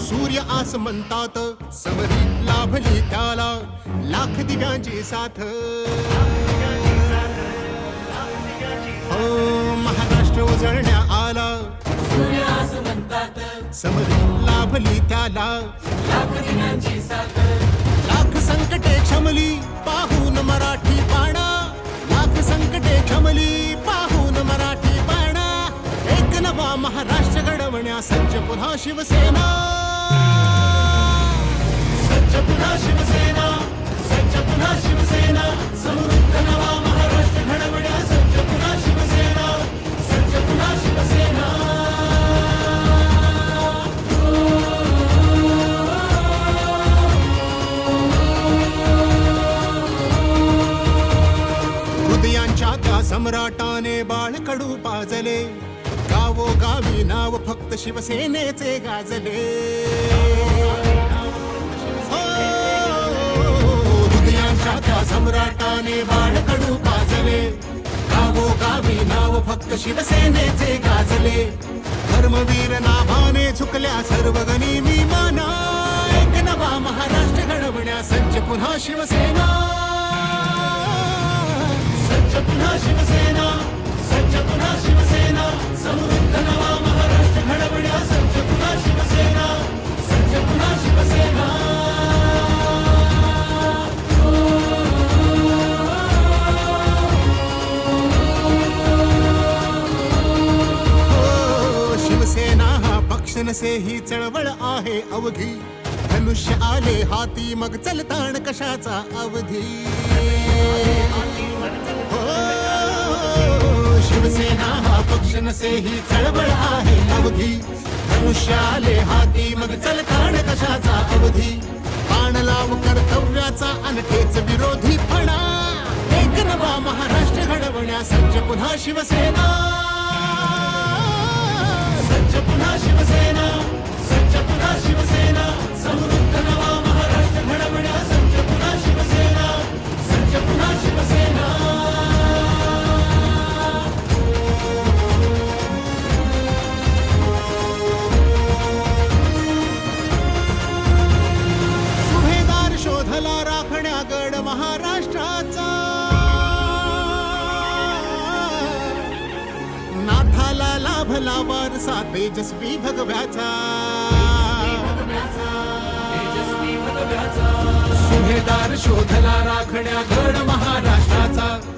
सूर्य आसमंतात समरी लाभली त्याला लाख दिव्यांची साथ हो महाराष्ट्र उजळण्या आला सूर्य आसमंतात समरी लाभली त्याला लाख दिव्यांची साथ लाख संकटे क्षमली पाहून मराठी पाणा लाख संकटे क्षमली पाहून मराठी पाणा एक नवा महाराष्ट्र घडवण्या सज्ज पुन्हा शिवसेना सज्ज पुन्हा शिवसेना सज्ज पुन्हा शिवसेना समृद्ध नवा महाराष्ट्र घडवण्या सज्ज पुन्हा शिवसेना सज्ज पुन्हा शिवसेना हृदयांच्या त्या सम्राटाने बाळकडू पाजले गावोगावी नाव फक्त शिवसेनेचे गाजले हो, हृदयांच्या त्या सम्राटाने बाळकडू पाजले गावोगावी नाव फक्त शिवसेनेचे गाजले धर्मवीर नाभाने झुकल्या सर्व गनिमी माना एक नवा महाराष्ट्र घडवण्या सज्ज पुन्हा शिवसेना सज्ज पुन्हा शिवसेना सज्ज पुन्हा शिवसेना समृद्ध नवा महाराष्ट्र घडवण्या सज्ज पुन्हा शिवसेना सज्ज पुन्हा शिवसेना हो, शिवसेना हा पक्ष नसे ही चळवळ आहे अवघी धनुष्य आले हाती मग चलताण कशाचा अवधी शिवसेना हा पक्ष नसे ही चळवळ आहे अवघी धनुष्य आले हाती मग चलताण कशाचा अवधी बाण लाव कर्तव्याचा अनखेच विरोधी फणा एक नवा महाराष्ट्र घडवण्या सज्ज पुन्हा शिवसेना सज्ज पुन्हा शिवसेना सज्ज पुन्हा शिवसेना समृद्ध नवा महाराष्ट्र घडवण्या सज्ज पुन्हा शिवसेना सज्ज पुन्हा शिवसेना शोधला राखण्या गड महाराष्ट्राचा नाथाला लाभला वारसा तेजस्वी भगव्याचा सुभेदार शोधला राखण्या गड महाराष्ट्राचा